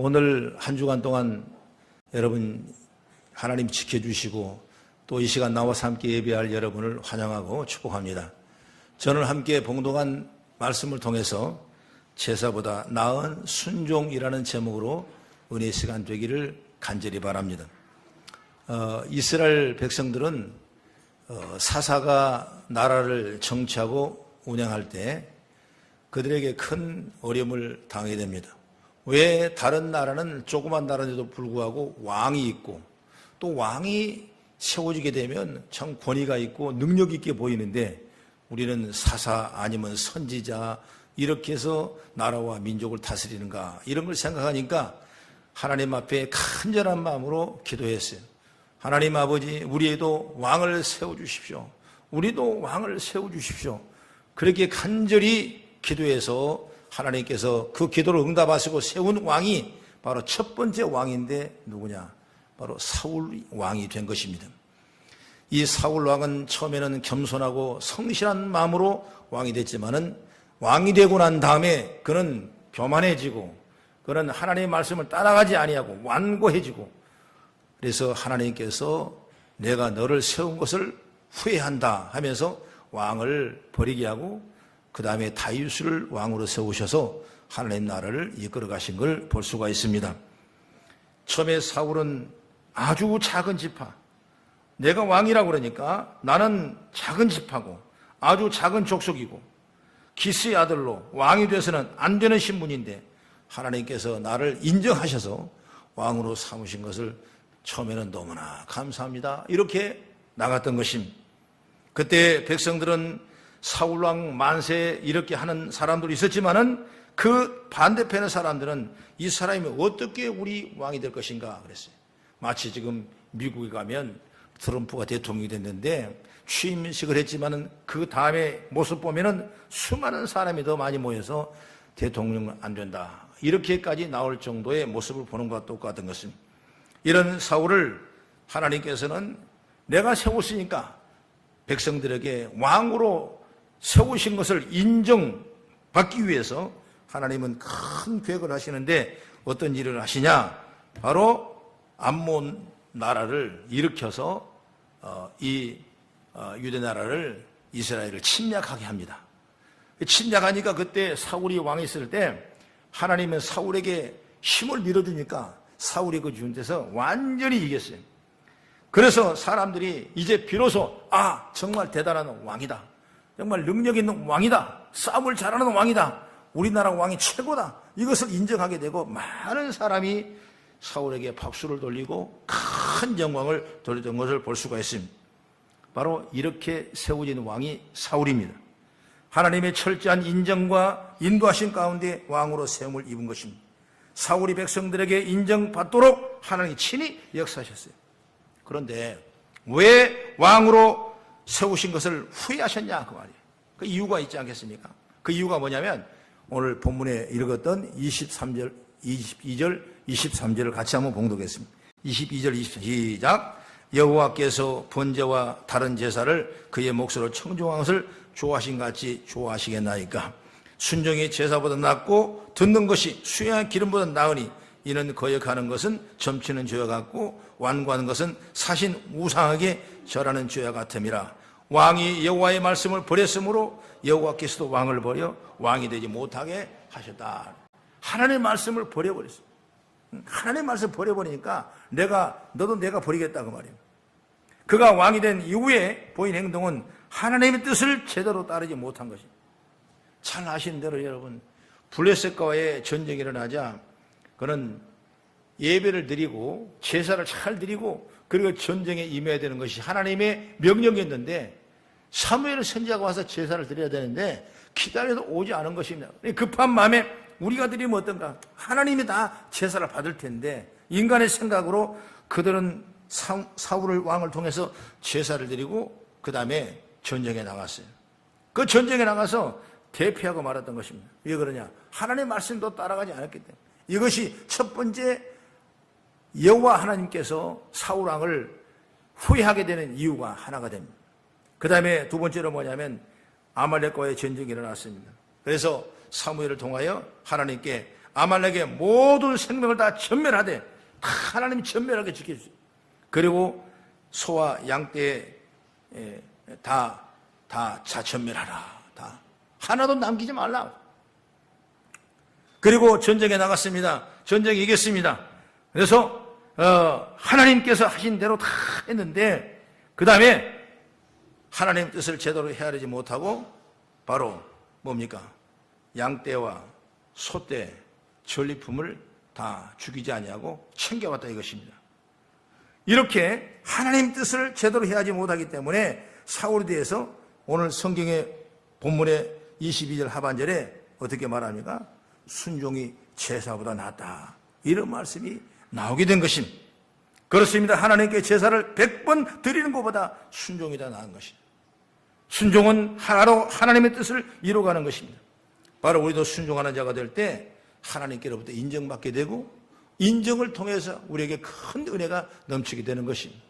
오늘 한 주간 동안 여러분 하나님 지켜주시고 또 이 시간 나와서 함께 예배할 여러분을 환영하고 축복합니다. 저는 함께 봉독한 말씀을 통해서 제사보다 나은 순종이라는 제목으로 은혜의 시간 되기를 간절히 바랍니다. 이스라엘 백성들은 사사가 나라를 정치하고 운영할 때 그들에게 큰 어려움을 당하게 됩니다. 왜 다른 나라는 조그만 나라인데도 불구하고 왕이 있고 또 왕이 세워지게 되면 참 권위가 있고 능력 있게 보이는데 우리는 사사 아니면 선지자 이렇게 해서 나라와 민족을 다스리는가 이런 걸 생각하니까 하나님 앞에 간절한 마음으로 기도했어요. 하나님 아버지, 우리에도 왕을 세워주십시오. 우리도 왕을 세워주십시오. 그렇게 간절히 기도해서 하나님께서 그 기도를 응답하시고 세운 왕이 바로 첫 번째 왕인데 누구냐? 바로 사울 왕이 된 것입니다. 이 사울 왕은 처음에는 겸손하고 성실한 마음으로 왕이 됐지만은 왕이 되고 난 다음에 그는 교만해지고 그는 하나님의 말씀을 따라가지 아니하고 완고해지고 그래서 하나님께서 내가 너를 세운 것을 후회한다 하면서 왕을 버리게 하고 그 다음에 다윗을 왕으로 세우셔서 하나님 나라를 이끌어 가신 걸 볼 수가 있습니다. 처음에 사울은 아주 작은 지파, 내가 왕이라고 그러니까 나는 작은 지파고 아주 작은 족속이고 기스의 아들로 왕이 돼서는 안 되는 신분인데 하나님께서 나를 인정하셔서 왕으로 삼으신 것을 처음에는 너무나 감사합니다 이렇게 나갔던 것입니다. 그때 백성들은 사울왕 만세 이렇게 하는 사람들이 있었지만은 그 반대편의 사람들은 이 사람이 어떻게 우리 왕이 될 것인가 그랬어요. 마치 지금 미국에 가면 트럼프가 대통령이 됐는데 취임식을 했지만은 그 다음에 모습 보면은 수많은 사람이 더 많이 모여서 대통령은 안 된다 이렇게까지 나올 정도의 모습을 보는 것과 똑같은 것입니다. 이런 사울을 하나님께서는 내가 세웠으니까 백성들에게 왕으로 세우신 것을 인정받기 위해서 하나님은 큰 계획을 하시는데 어떤 일을 하시냐? 바로 암몬 나라를 일으켜서 유대 나라를 이스라엘을 침략하게 합니다. 침략하니까 그때 사울이 왕이 있을 때 하나님은 사울에게 힘을 밀어주니까 사울이 그 준데서 완전히 이겼어요. 그래서 사람들이 이제 비로소 정말 대단한 왕이다. 정말 능력 있는 왕이다. 싸움을 잘하는 왕이다. 우리나라 왕이 최고다. 이것을 인정하게 되고 많은 사람이 사울에게 박수를 돌리고 큰 영광을 돌렸던 것을 볼 수가 있습니다. 바로 이렇게 세워진 왕이 사울입니다. 하나님의 철저한 인정과 인도하신 가운데 왕으로 세움을 입은 것입니다. 사울이 백성들에게 인정받도록 하나님이 친히 역사하셨어요. 그런데 왜 왕으로 세우신 것을 후회하셨냐 그 말이에요. 그 이유가 있지 않겠습니까? 그 이유가 뭐냐면 오늘 본문에 읽었던 23절, 22절, 23절을 같이 한번 봉독했습니다. 22절, 23절 시작. 여호와께서 번제와 다른 제사를 그의 몫으로 청종한 것을 좋아하신 같이 좋아하시겠나이까. 순종이 제사보다 낫고 듣는 것이 수양의 기름보다 나으니 이는 거역하는 것은 점치는 죄와 같고 완고하는 것은 사신 우상에게 절하는 죄와 같음이라. 왕이 여호와의 말씀을 버렸으므로 여호와께서도 왕을 버려 왕이 되지 못하게 하셨다. 하나님의 말씀을 버려버렸어요. 하나님의 말씀을 버려버리니까 너도 내가 버리겠다 그 말이에요. 그가 왕이 된 이후에 보인 행동은 하나님의 뜻을 제대로 따르지 못한 것입니다. 잘 아시는 대로 여러분 블레셋과의 전쟁이 일어나자 그는 예배를 드리고 제사를 잘 드리고 그리고 전쟁에 임해야 되는 것이 하나님의 명령이었는데 사무엘 선지자가 와서 제사를 드려야 되는데 기다려도 오지 않은 것입니다. 급한 마음에 우리가 드리면 어떤가? 하나님이 다 제사를 받을 텐데 인간의 생각으로 그들은 사울을 왕을 통해서 제사를 드리고 그 다음에 전쟁에 나갔어요. 그 전쟁에 나가서 대피하고 말았던 것입니다. 왜 그러냐? 하나님의 말씀도 따라가지 않았기 때문에. 이것이 첫 번째 여호와 하나님께서 사울 왕을 후회하게 되는 이유가 하나가 됩니다. 그 다음에 두 번째로 뭐냐면 아말렉과의 전쟁이 일어났습니다. 그래서 사무엘을 통하여 하나님께 아말렉의 모든 생명을 다 전멸하되 다 하나님이 전멸하게 지켜주세요. 그리고 소와 양떼 다 전멸하라. 다 하나도 남기지 말라. 그리고 전쟁에 나갔습니다. 전쟁에 이겼습니다. 그래서 하나님께서 하신 대로 다 했는데 그 다음에 하나님 뜻을 제대로 헤아리지 못하고 바로 뭡니까? 양떼와 소떼 전리품을 다 죽이지 아니하고 챙겨왔다 이것입니다. 이렇게 하나님 뜻을 제대로 헤아리지 못하기 때문에 사울에 대해서 오늘 성경의 본문의 22절 하반절에 어떻게 말합니까? 순종이 제사보다 낫다. 이런 말씀이 나오게 된 것입니다. 그렇습니다. 하나님께 제사를 100번 드리는 것보다 순종이 더 나은 것입니다. 순종은 하나로 하나님의 뜻을 이루어가는 것입니다. 바로 우리도 순종하는 자가 될 때 하나님께로부터 인정받게 되고 인정을 통해서 우리에게 큰 은혜가 넘치게 되는 것입니다.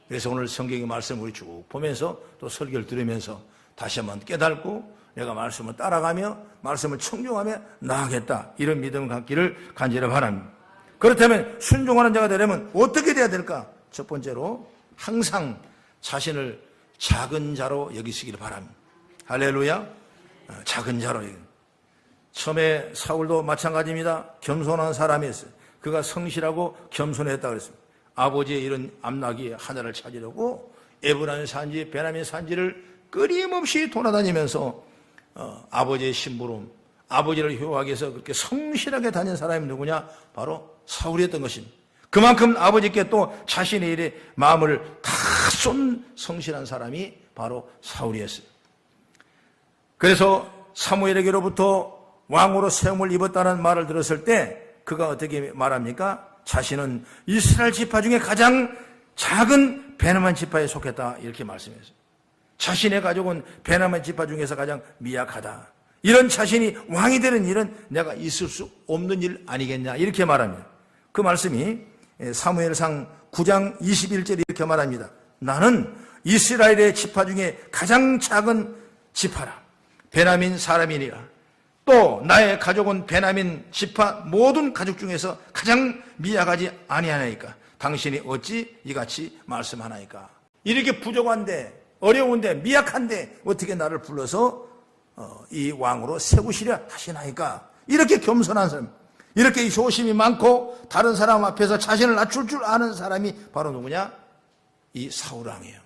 그래서 오늘 성경의 말씀을 우리 쭉 보면서 또 설교를 들으면서 다시 한번 깨닫고 내가 말씀을 따라가며 말씀을 청종하며 나아가겠다. 이런 믿음을 갖기를 간절히 바랍니다. 그렇다면 순종하는 자가 되려면 어떻게 돼야 될까? 첫 번째로 항상 자신을 작은 자로 여기시기를 바랍니다. 할렐루야. 작은 자로 여기는. 처음에 사울도 마찬가지입니다. 겸손한 사람이었어요. 그가 성실하고 겸손했다고 그랬습니다. 아버지의 이런 암나기 하나를 찾으려고 에브라임 산지 베냐민 산지를 끊임없이 돌아다니면서 아버지의 심부름, 아버지를 효하기 위해서 그렇게 성실하게 다닌 사람이 누구냐? 바로 사울이었던 것입니다. 그만큼 아버지께 또 자신의 일에 마음을 다 쏜 성실한 사람이 바로 사울이었어요. 그래서 사무엘에게로부터 왕으로 세움을 입었다는 말을 들었을 때 그가 어떻게 말합니까? 자신은 이스라엘 지파 중에 가장 작은 베냐민 지파에 속했다 이렇게 말씀했어요. 자신의 가족은 베냐민 지파 중에서 가장 미약하다. 이런 자신이 왕이 되는 일은 내가 있을 수 없는 일 아니겠냐 이렇게 말합니다. 그 말씀이 사무엘상 9장 21절에 이렇게 말합니다. 나는 이스라엘의 지파 중에 가장 작은 지파라. 베냐민 사람이니라. 또 나의 가족은 베냐민 지파 모든 가족 중에서 가장 미약하지 아니하나이까. 당신이 어찌 이같이 말씀하나이까. 이렇게 부족한데 어려운데 미약한데 어떻게 나를 불러서 이 왕으로 세우시려 하시나이까. 이렇게 겸손한 사람, 이렇게 효심이 많고 다른 사람 앞에서 자신을 낮출 줄 아는 사람이 바로 누구냐? 이 사울 왕이에요.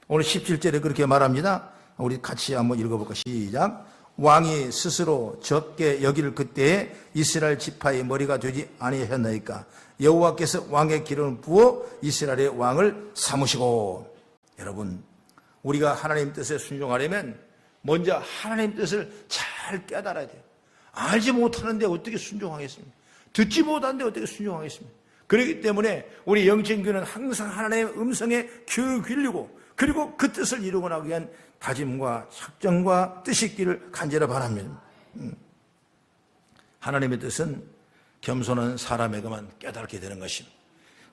오늘 17절에 그렇게 말합니다. 우리 같이 한번 읽어볼까? 시작. 왕이 스스로 적게 여길 그때에 이스라엘 지파의 머리가 되지 아니하였나이까. 여호와께서 왕의 기름을 부어 이스라엘의 왕을 삼으시고. 여러분, 우리가 하나님 뜻에 순종하려면 먼저 하나님 뜻을 잘 깨달아야 돼요. 알지 못하는데 어떻게 순종하겠습니까? 듣지 못하는데 어떻게 순종하겠습니까? 그렇기 때문에 우리 영적교는 항상 하나님의 음성에 귀를 기울이고 그리고 그 뜻을 이루고 나기 위한 다짐과 작정과 뜻이 있기를 간절히 바랍니다. 하나님의 뜻은 겸손한 사람에게만 깨닫게 되는 것입니다.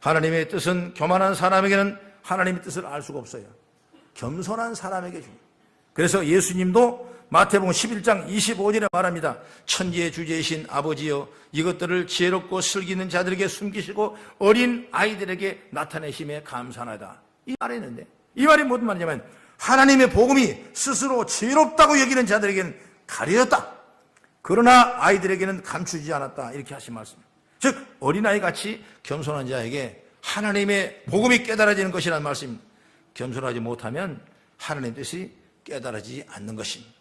하나님의 뜻은 교만한 사람에게는 하나님의 뜻을 알 수가 없어요. 겸손한 사람에게 줍니다. 그래서 예수님도 마태복음 11장 25절에 말합니다. 천지의 주제이신 아버지여 이것들을 지혜롭고 슬기는 자들에게 숨기시고 어린 아이들에게 나타내심에 감사하다. 이 말이 있는데 이 말이 무슨 말이냐면 하나님의 복음이 스스로 지혜롭다고 여기는 자들에게는 가려졌다. 그러나 아이들에게는 감추지 않았다. 이렇게 하신 말씀입니다. 즉 어린아이같이 겸손한 자에게 하나님의 복음이 깨달아지는 것이라는 말씀입니다. 겸손하지 못하면 하나님의 뜻이 깨달아지지 않는 것입니다.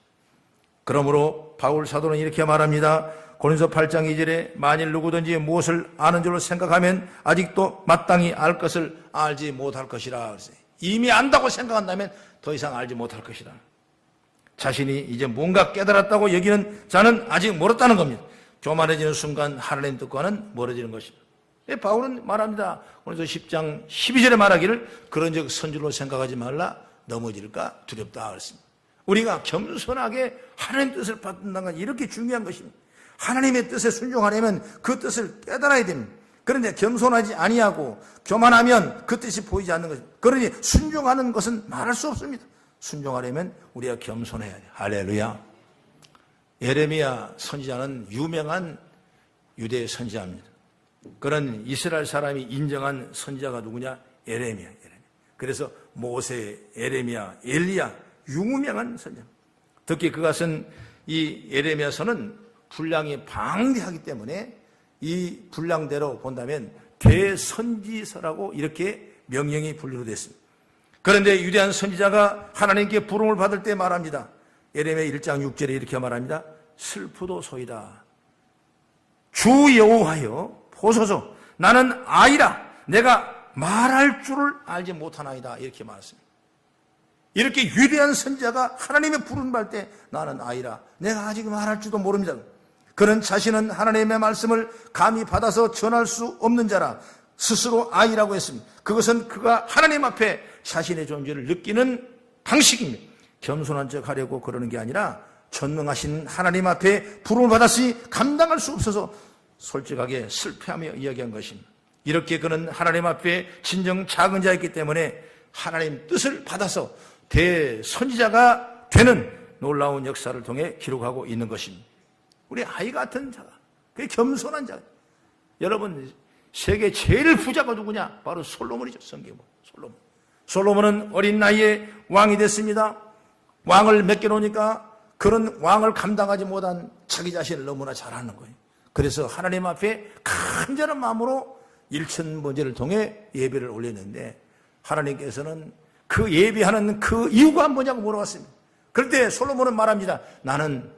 그러므로 바울 사도는 이렇게 말합니다. 고린도서 8장 2절에 만일 누구든지 무엇을 아는 줄로 생각하면 아직도 마땅히 알 것을 알지 못할 것이라. 이미 안다고 생각한다면 더 이상 알지 못할 것이다. 자신이 이제 뭔가 깨달았다고 여기는 자는 아직 멀었다는 겁니다. 교만해지는 순간 하나님 뜻과는 멀어지는 것입니다. 바울은 말합니다. 고린도서 10장 12절에 말하기를 그런 적 선줄로 생각하지 말라. 넘어질까 두렵다 그랬습니다. 우리가 겸손하게 하나님 뜻을 받는다는 건 이렇게 중요한 것입니다. 하나님의 뜻에 순종하려면 그 뜻을 깨달아야 됩니다. 그런데 겸손하지 아니하고 교만하면 그 뜻이 보이지 않는 것입니다. 그러니 순종하는 것은 말할 수 없습니다. 순종하려면 우리가 겸손해야 돼요. 할렐루야. 예레미야 선지자는 유명한 유대 선지자입니다. 그런 이스라엘 사람이 인정한 선지자가 누구냐? 에레미야. 그래서 모세, 에레미야, 엘리야, 유명한 선지자. 특히 그가 쓴 이 에레미야서는 분량이 방대하기 때문에 이 분량대로 본다면 대선지서라고 이렇게 명령이 분류로 됐습니다. 그런데 유대한 선지자가 하나님께 부름을 받을 때 말합니다. 에레미야 1장 6절에 이렇게 말합니다. 슬프도소이다. 주 여호와여 보소서, 나는 아이라 내가 말할 줄을 알지 못하나이다. 이렇게 말했습니다. 이렇게 위대한 선지자가 하나님의 부름을 받을 때 나는 아이라 내가 아직 말할 줄도 모릅니다. 그는 자신은 하나님의 말씀을 감히 받아서 전할 수 없는 자라 스스로 아이라고 했습니다. 그것은 그가 하나님 앞에 자신의 존재를 느끼는 방식입니다. 겸손한 척 하려고 그러는 게 아니라 전능하신 하나님 앞에 부름을 받았으니 감당할 수 없어서 솔직하게 슬퍼하며 이야기한 것입니다. 이렇게 그는 하나님 앞에 진정 작은 자였기 때문에 하나님 뜻을 받아서 대선지자가 되는 놀라운 역사를 통해 기록하고 있는 것입니다. 우리 아이 같은 자가, 그 겸손한 자. 여러분, 세계 제일 부자가 누구냐? 바로 솔로몬이죠. 성경 솔로몬. 솔로몬은 어린 나이에 왕이 됐습니다. 왕을 맡겨놓으니까 그런 왕을 감당하지 못한 자기 자신을 너무나 잘 아는 거예요. 그래서 하나님 앞에 간절한 마음으로 일천번제를 통해 예배를 올렸는데 하나님께서는 그 예배하는 그 이유가 뭐냐고 물어봤습니다. 그럴 때 솔로몬은 말합니다. 나는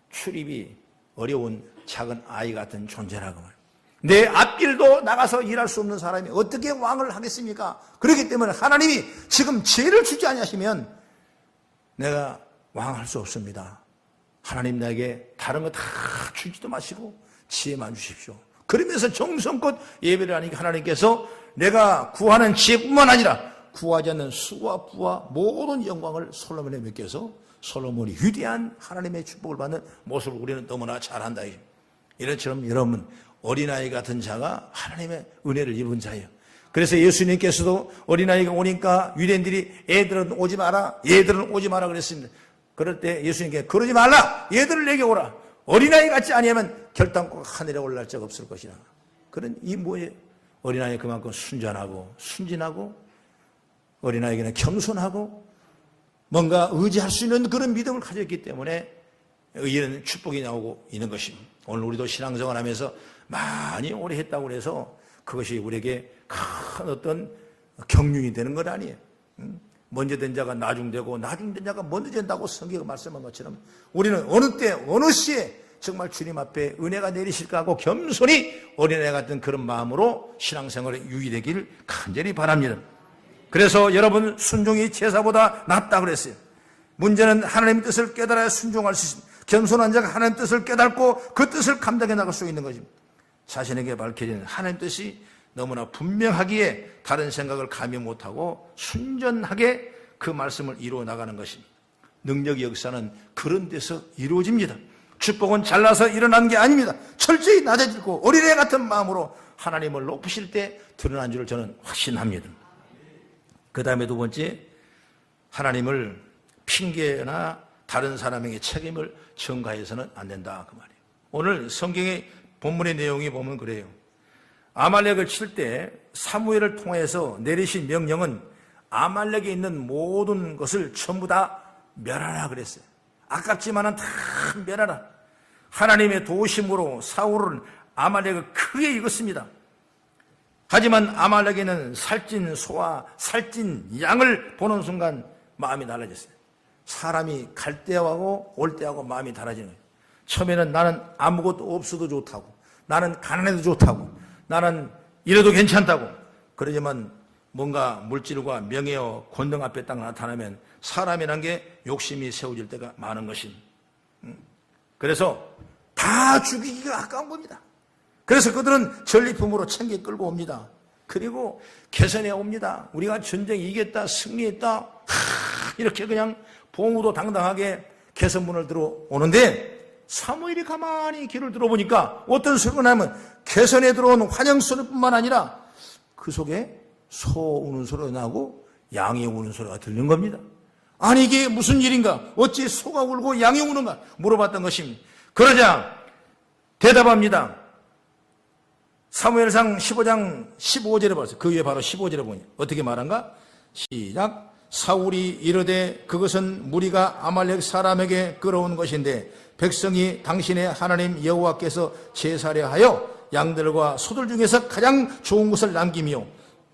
출입이 어려운 작은 아이 같은 존재라고 말합니다. 내 앞길도 나가서 일할 수 없는 사람이 어떻게 왕을 하겠습니까? 그렇기 때문에 하나님이 지금 죄를 주지 아니하시면 내가 왕할 수 없습니다. 하나님 나에게 다른 거 다 주지도 마시고 지혜만 주십시오. 그러면서 정성껏 예배를 하니까 하나님께서 내가 구하는 지혜뿐만 아니라 구하지 않는 수와 부와 모든 영광을 솔로몬에 맡겨서 솔로몬이 위대한 하나님의 축복을 받는 모습을 우리는 너무나 잘 안다. 이런처럼 여러분 어린아이 같은 자가 하나님의 은혜를 입은 자예요. 그래서 예수님께서도 어린아이가 오니까 유대인들이 애들은 오지 마라, 얘들은 오지 마라 그랬습니다. 그럴 때 예수님께 그러지 말라, 얘들을 내게 오라. 어린아이 같지 아니하면 결단코 하늘에 올라갈 적 없을 것이라. 그런 이 뭐예요? 어린아이 그만큼 순전하고 순진하고 어린아이에게는 겸손하고 뭔가 의지할 수 있는 그런 믿음을 가졌기 때문에 이런 축복이 나오고 있는 것입니다. 오늘 우리도 신앙생활 하면서 많이 오래 했다고 해서 그것이 우리에게 큰 어떤 경륜이 되는 건 아니에요. 먼저 된 자가 나중되고 나중된 자가 먼저 된다고 성경이 말씀한 것처럼 우리는 어느 때 어느 시에 정말 주님 앞에 은혜가 내리실까 하고 겸손히 어린애 같은 그런 마음으로 신앙생활에 유의되기를 간절히 바랍니다. 그래서 여러분 순종이 제사보다 낫다 그랬어요. 문제는 하나님의 뜻을 깨달아야 순종할 수 있습니다. 겸손한 자가 하나님의 뜻을 깨닫고 그 뜻을 감당해 나갈 수 있는 것입니다. 자신에게 밝혀진 하나님의 뜻이 너무나 분명하기에 다른 생각을 감히 못하고 순전하게 그 말씀을 이루어 나가는 것입니다. 능력의 역사는 그런 데서 이루어집니다. 축복은 잘나서 일어난 게 아닙니다. 철저히 낮아지고 어린애 같은 마음으로 하나님을 높으실 때 드러난 줄을 저는 확신합니다. 그 다음에 두 번째, 하나님을 핑계나 다른 사람에게 책임을 전가해서는 안 된다 그 말이에요. 오늘 성경의 본문의 내용이 보면 그래요. 아말렉을 칠 때 사무엘을 통해서 내리신 명령은 아말렉에 있는 모든 것을 전부 다 멸하라 그랬어요. 아깝지만은 다 멸하라. 하나님의 도우심으로 사울은 아말렉을 크게 이겼습니다. 하지만 아말렉에는 살찐 소와 살찐 양을 보는 순간 마음이 달라졌어요. 사람이 갈 때하고 올 때하고 마음이 달라지는 거예요. 처음에는 나는 아무것도 없어도 좋다고, 나는 가난해도 좋다고, 나는 이래도 괜찮다고. 그러지만 뭔가 물질과 명예와 권능 앞에 딱 나타나면 사람이란 게 욕심이 세워질 때가 많은 것입니다. 그래서 다 죽이기가 아까운 겁니다. 그래서 그들은 전리품으로 챙겨 끌고 옵니다. 그리고 개선해 옵니다. 우리가 전쟁 이겼다, 승리했다, 이렇게 그냥 봉우도 당당하게 개선문을 들어오는데 사무엘이 가만히 귀를 들어보니까 어떤 소리가 나면 개선에 들어온 환영소리뿐만 아니라 그 속에 소 우는 소리가 나고 양이 우는 소리가 들리는 겁니다. 아니 이게 무슨 일인가? 어찌 소가 울고 양이 우는가? 물어봤던 것입니다. 그러자 대답합니다. 사무엘상 15장 15절에 봤어요. 그 위에 바로 15절에 보니 어떻게 말한가? 시작. 사울이 이르되 그것은 무리가 아말렉 사람에게 끌어온 것인데 백성이 당신의 하나님 여호와께서 제사려 하여 양들과 소들 중에서 가장 좋은 것을 남기며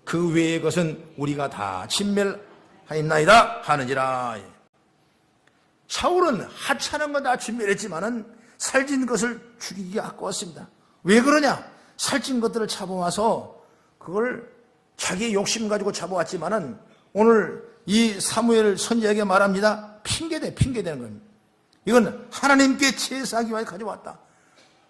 그 외의 것은 우리가 다 진멸하였나이다 하느니라. 사울은 하찮은 건 다 진멸했지만은 살찐 것을 죽이기 아까웠습니다. 왜 그러냐? 살찐 것들을 잡아와서 그걸 자기의 욕심 가지고 잡아왔지만은 오늘 이 사무엘 선지자에게 말합니다. 핑계되는 겁니다. 이건 하나님께 제사하기 위해 가져왔다.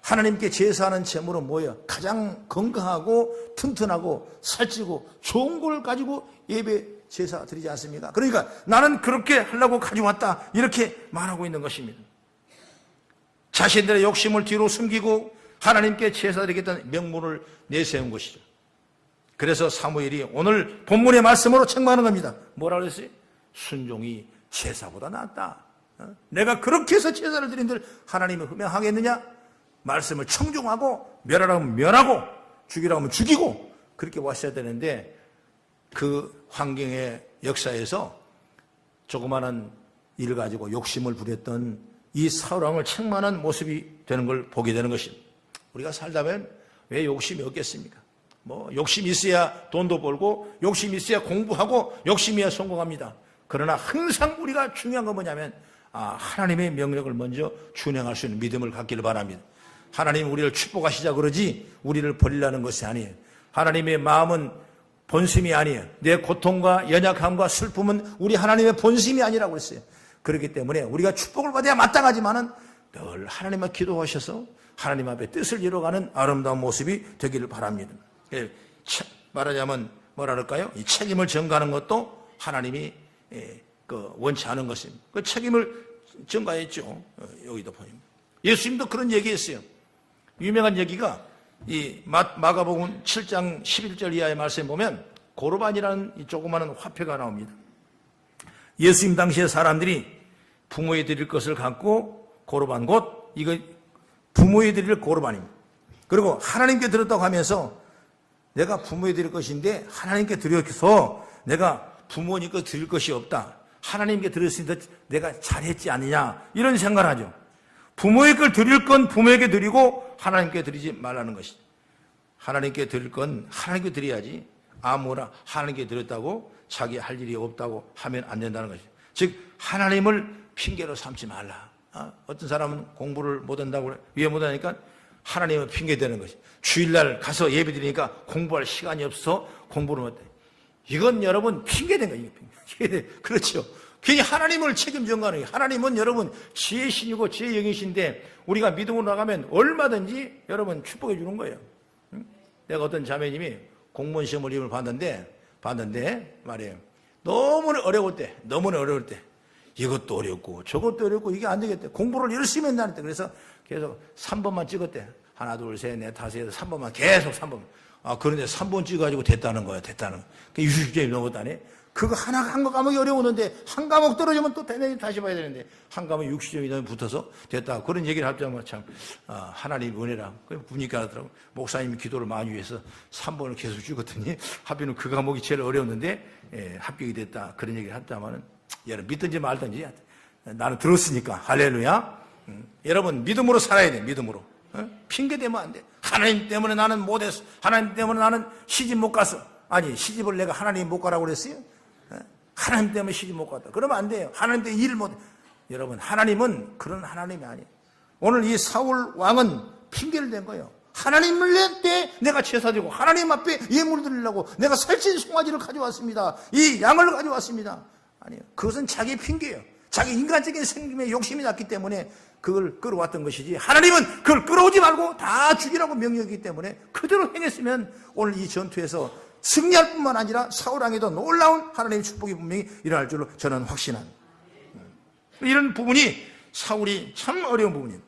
하나님께 제사하는 제물은 뭐예요? 가장 건강하고 튼튼하고 살찌고 좋은 걸 가지고 예배 제사 드리지 않습니까? 그러니까 나는 그렇게 하려고 가져왔다. 이렇게 말하고 있는 것입니다. 자신들의 욕심을 뒤로 숨기고 하나님께 제사 드리겠다는 명분을 내세운 것이죠. 그래서 사무엘이 오늘 본문의 말씀으로 책망하는 겁니다. 뭐라 그랬어요? 순종이 제사보다 낫다. 내가 그렇게 해서 제사를 드린들 하나님을 흠양하겠느냐? 말씀을 청중하고 멸하라면 멸하고 죽이라고 하면 죽이고 그렇게 왔어야 되는데 그 환경의 역사에서 조그마한 일을 가지고 욕심을 부렸던 이 사울왕을 책망하는 모습이 되는 걸 보게 되는 것입니다. 우리가 살다 보면 왜 욕심이 없겠습니까? 욕심이 있어야 돈도 벌고 욕심이 있어야 공부하고 욕심이야 성공합니다. 그러나 항상 우리가 중요한 건 뭐냐면 하나님의 명령을 먼저 준행할 수 있는 믿음을 갖기를 바랍니다. 하나님 우리를 축복하시자 그러지 우리를 버리려는 것이 아니에요. 하나님의 마음은 본심이 아니에요. 내 고통과 연약함과 슬픔은 우리 하나님의 본심이 아니라고 했어요. 그렇기 때문에 우리가 축복을 받아야 마땅하지만은 늘 하나님 앞에 기도하셔서 하나님 앞에 뜻을 이뤄가는 아름다운 모습이 되기를 바랍니다. 말하자면 뭐라 그럴까요? 이 책임을 전가하는 것도 하나님이 원치 않은 것입니다. 그 책임을 전가했죠. 여기도 보면 예수님도 그런 얘기했어요. 유명한 얘기가 이 마가복음 7장 11절 이하의 말씀에 보면 고르반이라는 이 조그마한 화폐가 나옵니다. 예수님 당시에 사람들이 부모에 드릴 것을 갖고 고르반 곧 이거 부모에 드릴 고르반입니다. 그리고 하나님께 드렸다고 하면서 내가 부모에 드릴 것인데 하나님께 드려서 내가 부모님께 드릴 것이 없다. 하나님께 드렸으니까 내가 잘했지 않느냐 이런 생각을 하죠. 부모의 걸 드릴 건 부모에게 드리고 하나님께 드리지 말라는 것이죠. 하나님께 드릴 건 하나님께 드려야지 아무나 하나님께 드렸다고 자기 할 일이 없다고 하면 안 된다는 것이죠. 즉 하나님을 핑계로 삼지 말라. 어떤 사람은 공부를 못한다고 그래. 왜 못하니까 하나님을 핑계대는 것이. 주일날 가서 예배 드리니까 공부할 시간이 없어서 공부를 못해. 이건 여러분 핑계된 거예요. 그렇죠. 괜히 하나님을 책임져 가는 거예요. 하나님은 여러분 지혜의 신이고 지혜의 영이신데 우리가 믿음으로 나가면 얼마든지 여러분 축복해 주는 거예요. 내가 어떤 자매님이 공무원 시험을 이름을 봤는데 말이에요. 너무나 어려울 때 이것도 어렵고 저것도 어렵고 이게 안 되겠대. 공부를 열심히 한다는데 그래서 계속 3번만 찍었대. 하나 둘 셋 넷 다섯 여섯 3번만 계속 3번. 그런데 3번 찍어가지고 됐다는 거야. 60점이 넘었다니. 그거 하나 한 과목이 어려우는데 한 과목 떨어지면 또 내년 다시 봐야 되는데 한 과목 60점이 넘으면 붙어서 됐다. 그런 얘기를 할 때마다 참 하나님 은혜라. 보니까 하더라고. 목사님이 기도를 많이 위해서 3번을 계속 찍었더니 하필은 그 과목이 제일 어려웠는데 합격이 됐다. 그런 얘기를 했다마는 여러분 믿든지 말든지 나는 들었으니까 할렐루야. 여러분 믿음으로 살아야 돼. 믿음으로. 핑계 대면 안 돼. 하나님 때문에 나는 못했어. 하나님 때문에 나는 시집 못 갔어. 아니 시집을 내가 하나님 못 가라고 그랬어요? 하나님 때문에 시집 못 갔다. 그러면 안 돼요. 하나님 때문에 일을 못. 여러분 하나님은 그런 하나님이 아니에요. 오늘 이 사울 왕은 핑계를 댄 거예요. 하나님을 때 내가 제사드리고 하나님 앞에 예물을 드리려고 내가 살찐 송아지를 가져왔습니다. 이 양을 가져왔습니다. 아니요. 그것은 자기 핑계예요. 자기 인간적인 생명에 욕심이 났기 때문에 그걸 끌어왔던 것이지 하나님은 그걸 끌어오지 말고 다 죽이라고 명령했기 때문에 그대로 행했으면 오늘 이 전투에서 승리할 뿐만 아니라 사울왕에도 놀라운 하나님의 축복이 분명히 일어날 줄로 저는 확신합니다. 이런 부분이 사울이 참 어려운 부분입니다.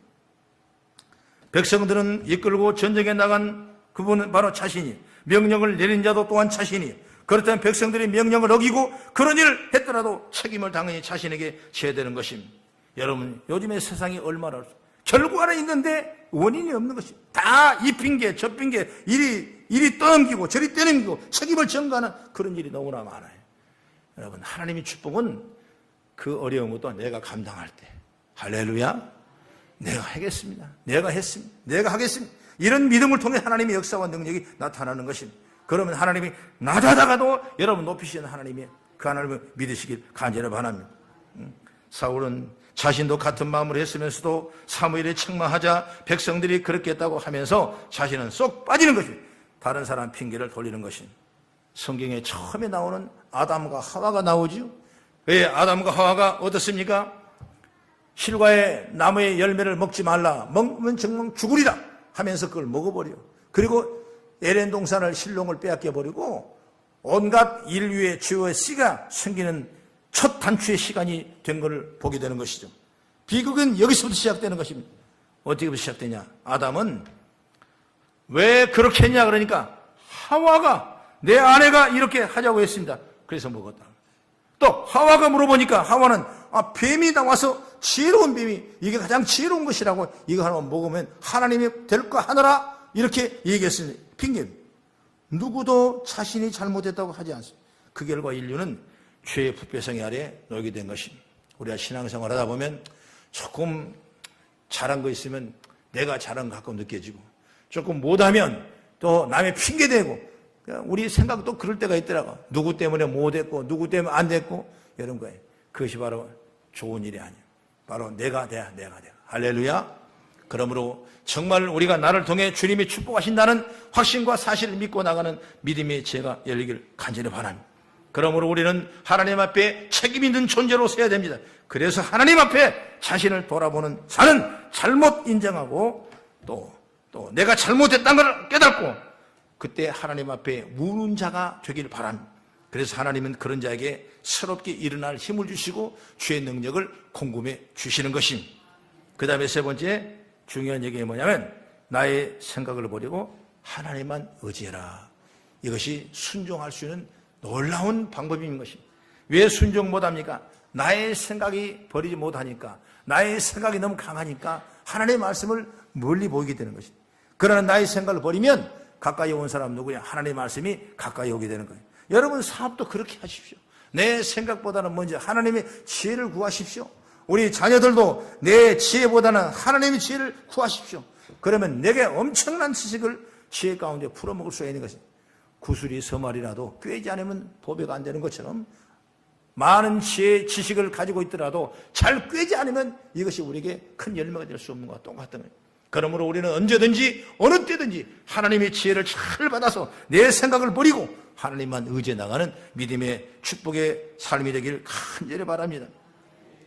백성들은 이끌고 전쟁에 나간 그분은 바로 자신이, 명령을 내린 자도 또한 자신이. 그렇다면 백성들이 명령을 어기고 그런 일을 했더라도 책임을 당연히 자신에게 져야 되는 것입니다. 여러분 요즘의 세상이 얼마나 결과는 있는데 원인이 없는 것이 다 이 핑계 저 핑계 이리 떠넘기고 저리 떠넘기고 책임을 전가하는 그런 일이 너무나 많아요. 여러분, 하나님의 축복은 그 어려운 것도 내가 감당할 때 할렐루야, 내가 하겠습니다, 내가 했습니다, 내가 하겠습니다, 이런 믿음을 통해 하나님의 역사와 능력이 나타나는 것입니다. 그러면 하나님이 나다다가도 여러분 높이시는 하나님이 그 하나님을 믿으시길 간절히 바랍니다. 사울은 자신도 같은 마음을 했으면서도 사무엘이 책망하자 백성들이 그렇게 했다고 하면서 자신은 쏙 빠지는 것입니다. 다른 사람 핑계를 돌리는 것입니다. 성경에 처음에 나오는 아담과 하와가 나오죠. 왜 아담과 하와가 어떻습니까? 실과의 나무의 열매를 먹지 말라, 먹으면 정말 죽으리라 하면서 그걸 먹어버려. 그리고 에덴 동산을 실롱을 빼앗겨버리고 온갖 인류의 죄의 씨가 생기는 첫 단추의 시간이 된 것을 보게 되는 것이죠. 비극은 여기서부터 시작되는 것입니다. 어떻게 시작되냐? 아담은 왜 그렇게 했냐 그러니까 하와가, 내 아내가 이렇게 하자고 했습니다. 그래서 먹었다. 또 하와가 물어보니까 하와는 뱀이 나와서 지혜로운 뱀이 이게 가장 지혜로운 것이라고 이거 하나 먹으면 하나님이 될 거 하느라 이렇게 얘기했으니 핑계입니다. 누구도 자신이 잘못했다고 하지 않습니다. 그 결과 인류는 죄의 부패성이 아래 놓이게 된 것입니다. 우리가 신앙생활 하다 보면 조금 잘한 거 있으면 내가 잘한 것 같고 느껴지고, 조금 못하면 또 남의 핑계대고, 우리 생각도 그럴 때가 있더라고. 누구 때문에 못했고 누구 때문에 안 됐고 이런 거예요. 그것이 바로 좋은 일이 아니에요. 바로 내가 돼. 할렐루야. 그러므로 정말 우리가 나를 통해 주님이 축복하신다는 확신과 사실을 믿고 나가는 믿음의 지혜가 열리길 간절히 바랍니다. 그러므로 우리는 하나님 앞에 책임 있는 존재로 서야 됩니다. 그래서 하나님 앞에 자신을 돌아보는 자는 잘못 인정하고 또 내가 잘못했다는 걸 깨닫고 그때 하나님 앞에 무는 자가 되길 바랍니다. 그래서 하나님은 그런 자에게 새롭게 일어날 힘을 주시고 주의 능력을 공급해 주시는 것입니다. 그 다음에 세 번째 중요한 얘기가 뭐냐면 나의 생각을 버리고 하나님만 의지해라. 이것이 순종할 수 있는 놀라운 방법인 것입니다. 왜 순종 못합니까? 나의 생각이 버리지 못하니까, 나의 생각이 너무 강하니까 하나님의 말씀을 멀리 보이게 되는 것입니다. 그러나 나의 생각을 버리면 가까이 온 사람 누구냐? 하나님의 말씀이 가까이 오게 되는 거예요. 여러분 사업도 그렇게 하십시오. 내 생각보다는 먼저 하나님의 지혜를 구하십시오. 우리 자녀들도 내 지혜보다는 하나님의 지혜를 구하십시오. 그러면 내게 엄청난 지식을 지혜 가운데 풀어먹을 수 있는 것입니다. 구슬이 서말이라도 꿰지 않으면 보배가 안 되는 것처럼 많은 지식을 가지고 있더라도 잘 꿰지 않으면 이것이 우리에게 큰 열매가 될 수 없는 것과 똑같은 거예요. 그러므로 우리는 언제든지 어느 때든지 하나님의 지혜를 잘 받아서 내 생각을 버리고 하나님만 의지해 나가는 믿음의 축복의 삶이 되길 간절히 바랍니다.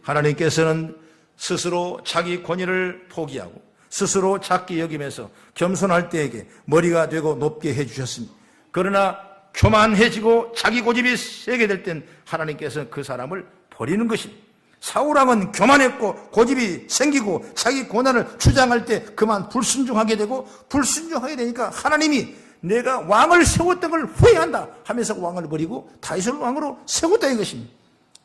하나님께서는 스스로 자기 권위를 포기하고 스스로 작게 여기면서 겸손할 때에게 머리가 되고 높게 해주셨습니다. 그러나 교만해지고 자기 고집이 세게 될 땐 하나님께서는 그 사람을 버리는 것입니다. 사울왕은 교만했고 고집이 생기고 자기 고난을 주장할 때 그만 불순종하게 되고, 불순종하게 되니까 하나님이 내가 왕을 세웠던 걸 후회한다 하면서 왕을 버리고 다윗을 왕으로 세웠다 이것입니다.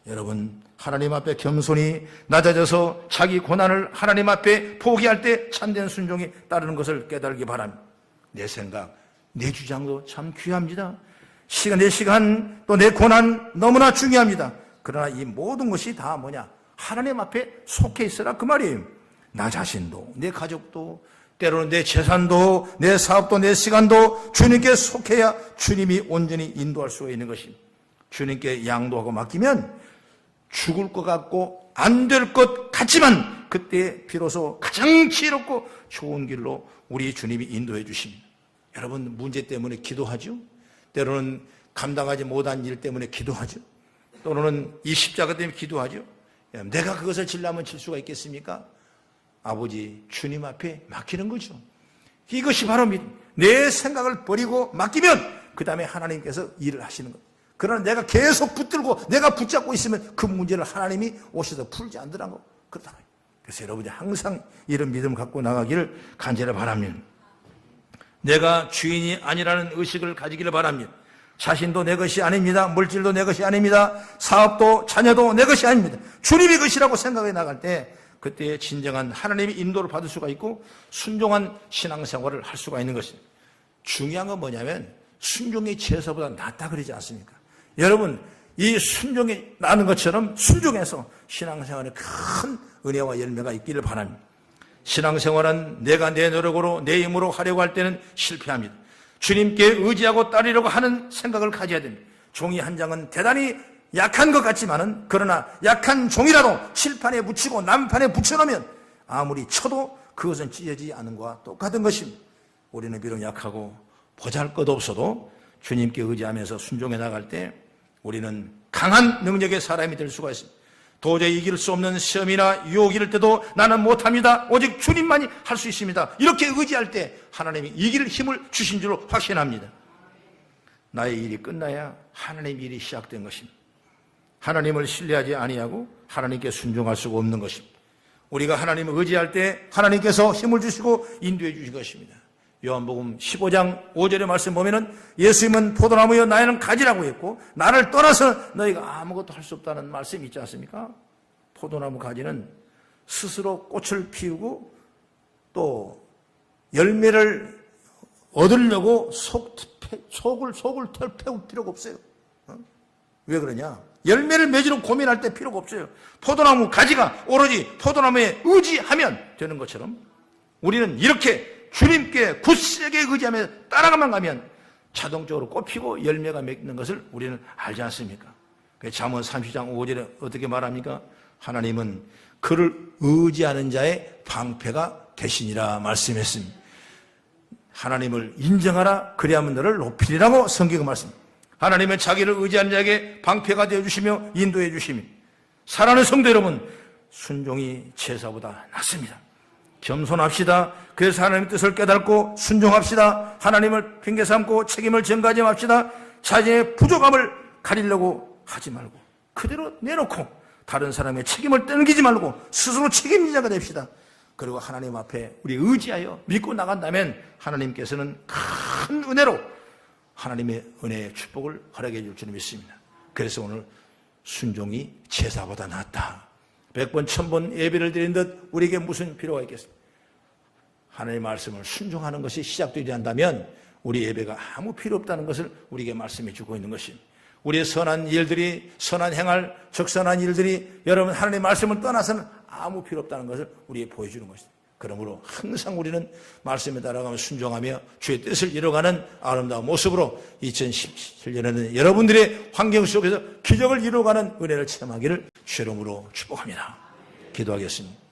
여러분 하나님 앞에 겸손히 낮아져서 자기 고난을 하나님 앞에 포기할 때 참된 순종이 따르는 것을 깨달기 바랍니다. 내 생각, 내 주장도 참 귀합니다. 내 시간, 또 내 고난 너무나 중요합니다. 그러나 이 모든 것이 다 뭐냐? 하나님 앞에 속해 있어라 그 말이에요. 나 자신도, 내 가족도, 때로는 내 재산도, 내 사업도, 내 시간도 주님께 속해야 주님이 온전히 인도할 수가 있는 것입니다. 주님께 양도하고 맡기면 죽을 것 같고 안 될 것 같지만 그때 비로소 가장 지혜롭고 좋은 길로 우리 주님이 인도해 주십니다. 여러분 문제 때문에 기도하죠. 때로는 감당하지 못한 일 때문에 기도하죠. 또는 이 십자가 때문에 기도하죠. 내가 그것을 지려면 질 수가 있겠습니까? 아버지 주님 앞에 맡기는 거죠. 이것이 바로 내 생각을 버리고 맡기면 그 다음에 하나님께서 일을 하시는 거예요. 그러나 내가 계속 붙들고 내가 붙잡고 있으면 그 문제를 하나님이 오셔서 풀지 않더라고. 그렇다. 그래서 여러분이 항상 이런 믿음 갖고 나가기를 간절히 바랍니다. 내가 주인이 아니라는 의식을 가지기를 바랍니다. 자신도 내 것이 아닙니다. 물질도 내 것이 아닙니다. 사업도 자녀도 내 것이 아닙니다. 주님의 것이라고 생각해 나갈 때 그때 진정한 하나님의 인도를 받을 수가 있고 순종한 신앙생활을 할 수가 있는 것입니다. 중요한 건 뭐냐면 순종이 제사보다 낫다 그러지 않습니까? 여러분, 이 순종이 나는 것처럼 순종해서 신앙생활에 큰 은혜와 열매가 있기를 바랍니다. 신앙생활은 내가 내 노력으로 내 힘으로 하려고 할 때는 실패합니다. 주님께 의지하고 따르려고 하는 생각을 가져야 됩니다. 종이 한 장은 대단히 약한 것 같지만은 그러나 약한 종이라도 칠판에 붙이고 난판에 붙여놓으면 아무리 쳐도 그것은 찢어지지 않은 것과 똑같은 것입니다. 우리는 비록 약하고 보잘것없어도 주님께 의지하면서 순종해 나갈 때 우리는 강한 능력의 사람이 될 수가 있습니다. 도저히 이길 수 없는 시험이나 유혹이 일 때도 나는 못합니다. 오직 주님만이 할 수 있습니다. 이렇게 의지할 때 하나님이 이길 힘을 주신 줄로 확신합니다. 나의 일이 끝나야 하나님의 일이 시작된 것입니다. 하나님을 신뢰하지 아니하고 하나님께 순종할 수가 없는 것입니다. 우리가 하나님을 의지할 때 하나님께서 힘을 주시고 인도해 주신 것입니다. 요한복음 15장 5절의 말씀 보면은 예수님은 포도나무여 나는 가지라고 했고 나를 떠나서 너희가 아무것도 할 수 없다는 말씀이 있지 않습니까? 포도나무 가지는 스스로 꽃을 피우고 또 열매를 얻으려고 속을 태울 필요가 없어요. 왜 그러냐? 열매를 맺으러 고민할 때 필요가 없어요. 포도나무 가지가 오로지 포도나무에 의지하면 되는 것처럼 우리는 이렇게 주님께 굳세게 의지하며 따라가만 가면 자동적으로 꽃피고 열매가 맺는 것을 우리는 알지 않습니까? 잠언 30장 5절에 어떻게 말합니까? 하나님은 그를 의지하는 자의 방패가 되시니라 말씀했습니다. 하나님을 인정하라 그리하면 너를 높이리라고 성경은 말씀합니다. 하나님은 자기를 의지하는 자에게 방패가 되어주시며 인도해 주시며 사랑하는 성도 여러분, 순종이 제사보다 낫습니다. 겸손합시다. 그래서 하나님의 뜻을 깨닫고 순종합시다. 하나님을 핑계 삼고 책임을 전가하지 맙시다. 자신의 부족함을 가리려고 하지 말고 그대로 내놓고 다른 사람의 책임을 떠넘기지 말고 스스로 책임자가 됩시다. 그리고 하나님 앞에 우리 의지하여 믿고 나간다면 하나님께서는 큰 은혜로 하나님의 은혜의 축복을 허락해 줄 줄 믿습니다. 그래서 오늘 순종이 제사보다 낫다. 100번 1000번 예배를 드린 듯 우리에게 무슨 필요가 있겠습니까? 하나님의 말씀을 순종하는 것이 시작되지 않다면 우리 예배가 아무 필요 없다는 것을 우리에게 말씀해 주고 있는 것입니다. 우리의 선한 일들이, 선한 행할 적선한 일들이 여러분 하나님의 말씀을 떠나서는 아무 필요 없다는 것을 우리에게 보여주는 것입니다. 그러므로 항상 우리는 말씀에 따라가며 순종하며 주의 뜻을 이뤄가는 아름다운 모습으로 2017년에는 여러분들의 환경 속에서 기적을 이뤄가는 은혜를 체험하기를 주의 이름으로 축복합니다. 기도하겠습니다.